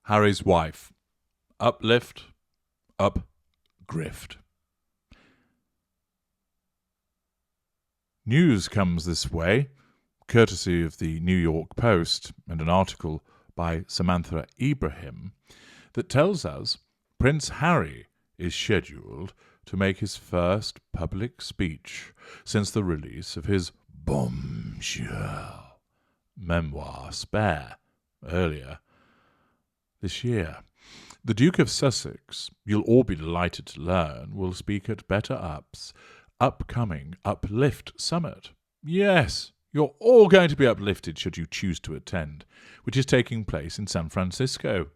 Harry's wife. Uplift, Upgrift. News comes this way, courtesy of the New York Post and an article by Samantha Ibrahim, that tells us Prince Harry is scheduled to make his first public speech since the release of his bombshell memoir Spare earlier this year. The Duke of Sussex, you'll all be delighted to learn, will speak at Better Up's upcoming Uplift Summit. Yes, you're all going to be uplifted should you choose to attend, which is taking place in San Francisco.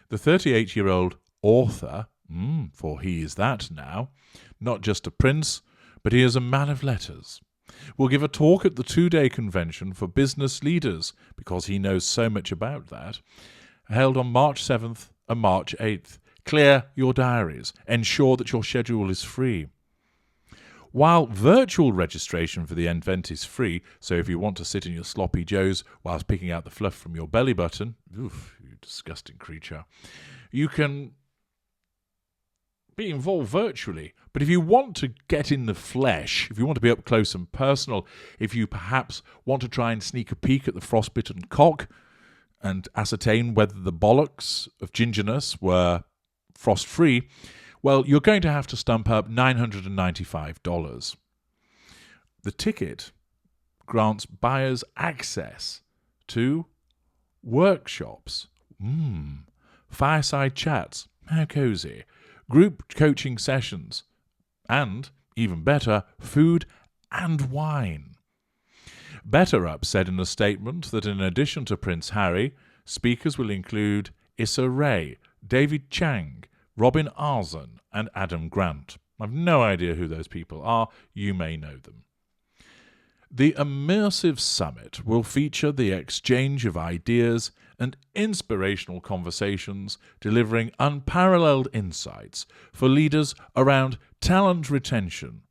The 38-year-old author, for he is that now, not just a prince, but he is a man of letters, will give a talk at the 2-day convention for business leaders, because he knows so much about that, held on March 7th and March 8th. Clear your diaries. Ensure that your schedule is free. While virtual registration for the event is free, so if you want to sit in your sloppy joes whilst picking out the fluff from your belly button, oof, you disgusting creature, you can be involved virtually. But if you want to get in the flesh, if you want to be up close and personal, if you perhaps want to try and sneak a peek at the frostbitten cock and ascertain whether the bollocks of gingerness were frost-free, well, you're going to have to stump up $995. The ticket grants buyers access to workshops, fireside chats, how cosy, group coaching sessions, and, even better, food and wine. Better Up said in a statement that in addition to Prince Harry, speakers will include Issa Rae, David Chang, Robin Arzon, and Adam Grant. I've no idea who those people are. You may know them. The immersive summit will feature the exchange of ideas and inspirational conversations, delivering unparalleled insights for leaders around talent retention,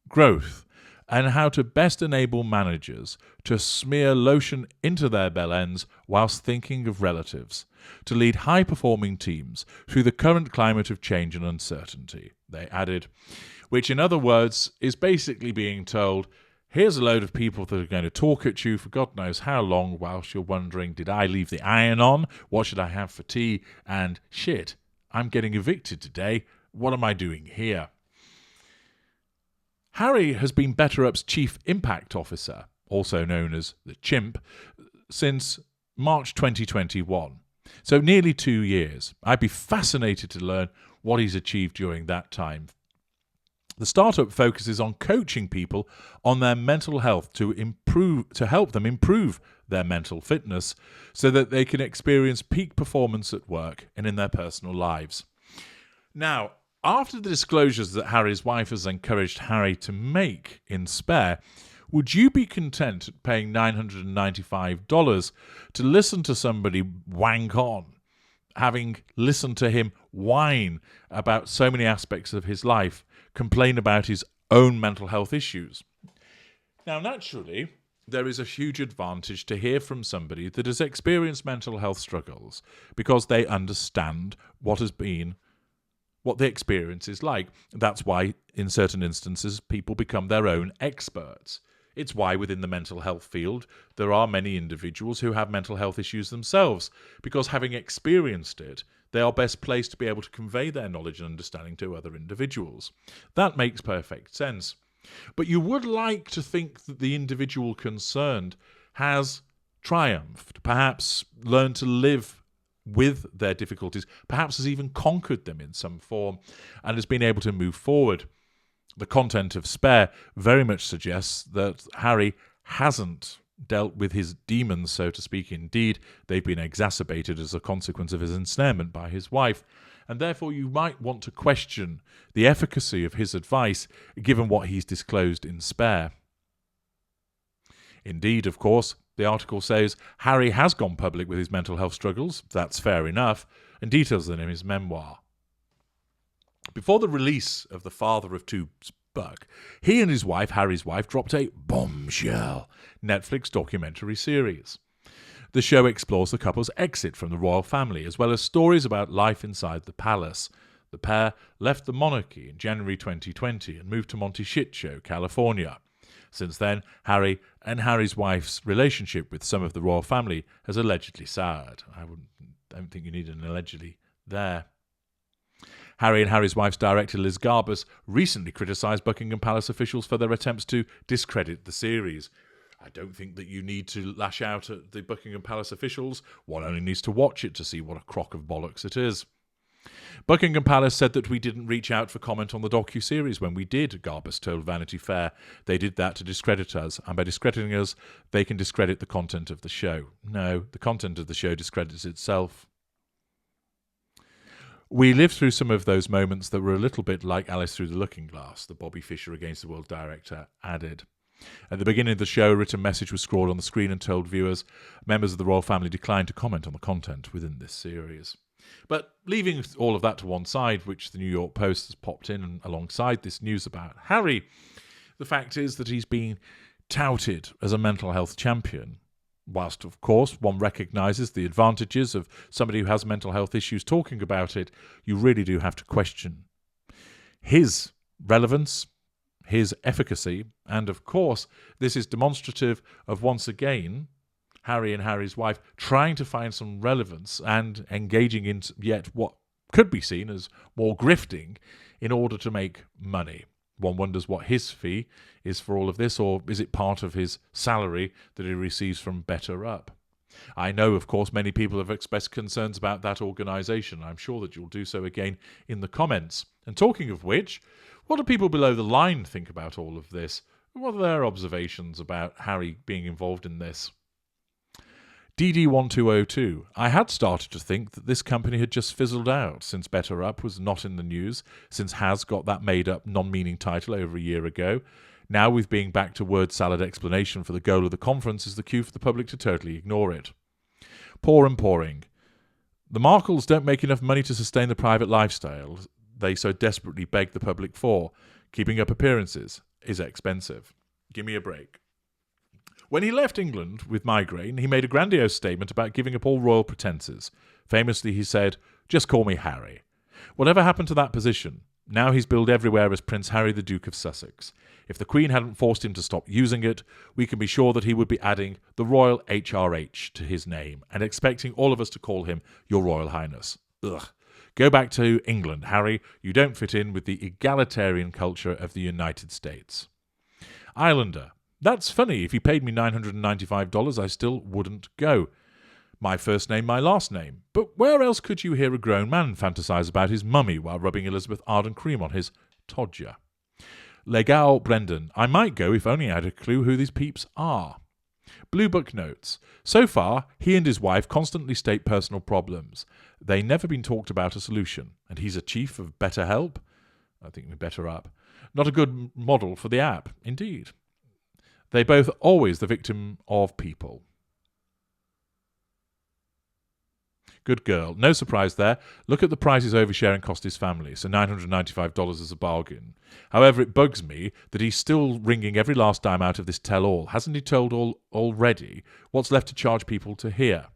growth, and how to best enable managers to smear lotion into their bell ends whilst thinking of relatives, to lead high-performing teams through the current climate of change and uncertainty, they added, which in other words is basically being told, here's a load of people that are going to talk at you for God knows how long whilst you're wondering, did I leave the iron on? What should I have for tea? And shit, I'm getting evicted today. What am I doing here? Harry has been Better Up's Chief Impact Officer, also known as the Chimp, since March 2021. So nearly 2 years. I'd be fascinated to learn what he's achieved during that time. The startup focuses on coaching people on their mental health to help them improve their mental fitness so that they can experience peak performance at work and in their personal lives. Now, after the disclosures that Harry's wife has encouraged Harry to make in Spare, would you be content at paying $995 to listen to somebody wank on, having listened to him whine about so many aspects of his life, complain about his own mental health issues? Now, naturally, there is a huge advantage to hear from somebody that has experienced mental health struggles because they understand what the experience is like. That's why, in certain instances, people become their own experts. It's why within the mental health field, there are many individuals who have mental health issues themselves, because having experienced it, they are best placed to be able to convey their knowledge and understanding to other individuals. That makes perfect sense. But you would like to think that the individual concerned has triumphed, perhaps learned to live with their difficulties, perhaps has even conquered them in some form, and has been able to move forward. The content of Spare very much suggests that Harry hasn't dealt with his demons, so to speak. Indeed, they've been exacerbated as a consequence of his ensnarement by his wife, and therefore you might want to question the efficacy of his advice given what he's disclosed in Spare. Indeed, of course, the article says Harry has gone public with his mental health struggles. That's fair enough, and details them in his memoir. Before the release of The Father of Two Buck, he and his wife, Harry's wife, dropped a bombshell Netflix documentary series. The show explores the couple's exit from the royal family, as well as stories about life inside the palace. The pair left the monarchy in January 2020 and moved to Monetisation, California. Since then, Harry and Harry's wife's relationship with some of the royal family has allegedly soured. I don't think you need an allegedly there. Harry and Harry's wife's director, Liz Garbus, recently criticised Buckingham Palace officials for their attempts to discredit the series. I don't think that you need to lash out at the Buckingham Palace officials. One only needs to watch it to see what a crock of bollocks it is. Buckingham Palace said that we didn't reach out for comment on the docu-series when we did, Garbus told Vanity Fair. They did that to discredit us, and by discrediting us, they can discredit the content of the show. No, the content of the show discredits itself. We lived through some of those moments that were a little bit like Alice Through the Looking Glass, the Bobby Fischer Against the World director added. At the beginning of the show, a written message was scrawled on the screen and told viewers members of the royal family declined to comment on the content within this series. But leaving all of that to one side, which the New York Post has popped in alongside this news about Harry, the fact is that he's been touted as a mental health champion. Whilst, of course, one recognises the advantages of somebody who has mental health issues talking about it, you really do have to question his relevance, his efficacy, and, of course, this is demonstrative of, once again, Harry and Harry's wife trying to find some relevance and engaging in yet what could be seen as more grifting in order to make money. One wonders what his fee is for all of this, or is it part of his salary that he receives from Better Up? I know, of course, many people have expressed concerns about that organisation. I'm sure that you'll do so again in the comments. And talking of which, what do people below the line think about all of this? What are their observations about Harry being involved in this? DD1202. I had started to think that this company had just fizzled out since Better Up was not in the news, since Has got that made-up, non-meaning title over a year ago. Now, with being back to word salad explanation for the goal of the conference, is the cue for the public to totally ignore it. Poor and pouring. The Markles don't make enough money to sustain the private lifestyle they so desperately beg the public for. Keeping up appearances is expensive. Give me a break. When he left England with migraine, he made a grandiose statement about giving up all royal pretences. Famously, he said, "Just call me Harry." Whatever happened to that position? Now he's billed everywhere as Prince Harry, the Duke of Sussex. If the Queen hadn't forced him to stop using it, we can be sure that he would be adding the Royal HRH to his name and expecting all of us to call him Your Royal Highness. Ugh. Go back to England, Harry. You don't fit in with the egalitarian culture of the United States. Islander. That's funny. If you paid me $995, I still wouldn't go. My first name, my last name. But where else could you hear a grown man fantasize about his mummy while rubbing Elizabeth Arden cream on his todger? Legal Brendan. I might go if only I had a clue who these peeps are. Blue Book notes. So far, he and his wife constantly state personal problems. They never been talked about a solution. And he's a chief of Better Help? I think we're Better Up. Not a good model for the app, indeed. They both always the victim of people. Good girl. No surprise there. Look at the prices oversharing cost his family, so $995 is a bargain. However, it bugs me that he's still wringing every last dime out of this tell-all. Hasn't he told all already? What's left to charge people to hear?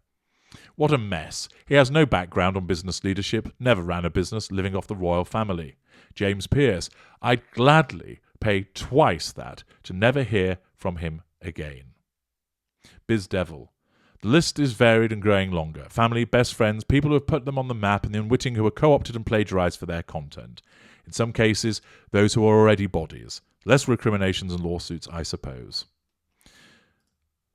What a mess. He has no background on business leadership, never ran a business, living off the royal family. James Pearce. I'd gladly pay twice that to never hear from him again. Biz Devil. The list is varied and growing longer. Family, best friends, people who have put them on the map, and the unwitting who are co-opted and plagiarised for their content. In some cases, those who are already bodies. Less recriminations and lawsuits, I suppose.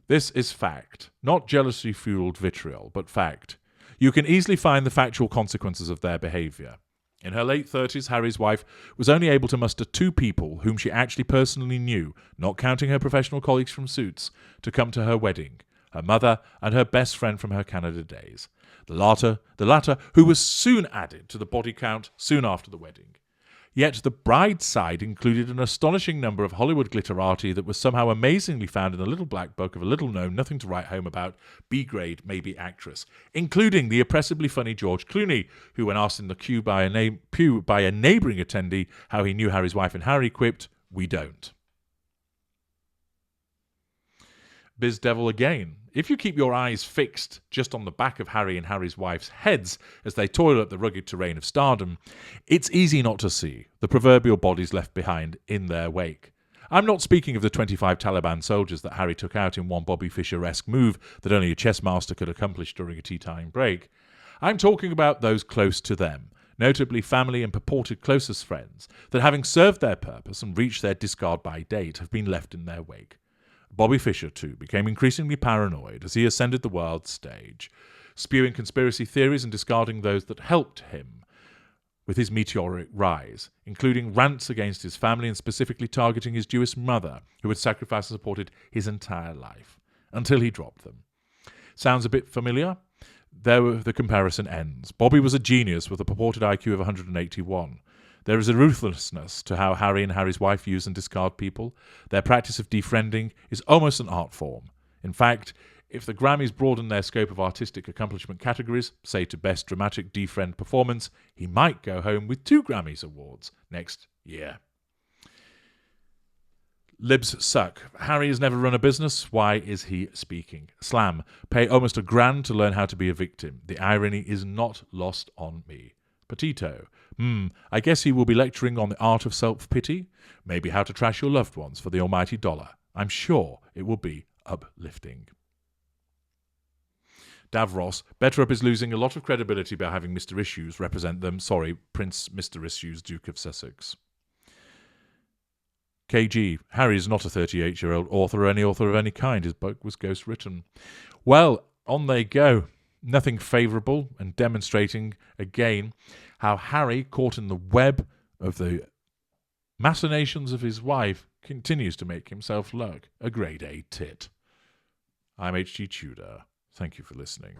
This is fact. Not jealousy-fueled vitriol, but fact. You can easily find the factual consequences of their behaviour. In her late 30s, Harry's wife was only able to muster 2 people whom she actually personally knew, not counting her professional colleagues from Suits, to come to her wedding. Her mother and her best friend from her Canada days. The latter who was soon added to the body count soon after the wedding. Yet the bride's side included an astonishing number of Hollywood glitterati that was somehow amazingly found in the little black book of a little-known, nothing to write home about, B-grade, maybe actress, including the oppressively funny George Clooney, who, when asked in the pew by a neighbouring attendee how he knew Harry's wife and Harry, quipped, "We don't." Biz Devil again. If you keep your eyes fixed just on the back of Harry and Harry's wife's heads as they toil up the rugged terrain of stardom, it's easy not to see the proverbial bodies left behind in their wake. I'm not speaking of the 25 Taliban soldiers that Harry took out in one Bobby Fischer-esque move that only a chess master could accomplish during a tea-time break. I'm talking about those close to them, notably family and purported closest friends, that having served their purpose and reached their discard by date have been left in their wake. Bobby Fischer, too, became increasingly paranoid as he ascended the world stage, spewing conspiracy theories and discarding those that helped him with his meteoric rise, including rants against his family and specifically targeting his Jewish mother, who had sacrificed and supported his entire life, until he dropped them. Sounds a bit familiar? There the comparison ends. Bobby was a genius with a purported IQ of 181. There is a ruthlessness to how Harry and Harry's wife use and discard people. Their practice of defriending is almost an art form. In fact, if the Grammys broaden their scope of artistic accomplishment categories, say to Best Dramatic Defriend Performance, he might go home with 2 Grammys awards next year. Libs suck. Harry has never run a business. Why is he speaking? Slam. Pay almost $1,000 to learn how to be a victim. The irony is not lost on me. Petito. I guess he will be lecturing on the art of self-pity. Maybe how to trash your loved ones for the almighty dollar. I'm sure it will be uplifting. Davros. Betterup is losing a lot of credibility by having Mr. Issues represent them. Sorry, Prince Mr. Issues, Duke of Sussex. KG. Harry is not a 38-year-old author or any author of any kind. His book was ghost-written. Well, on they go. Nothing favourable, and demonstrating again how Harry, caught in the web of the machinations of his wife, continues to make himself look a grade A tit. I'm H.G. Tudor. Thank you for listening.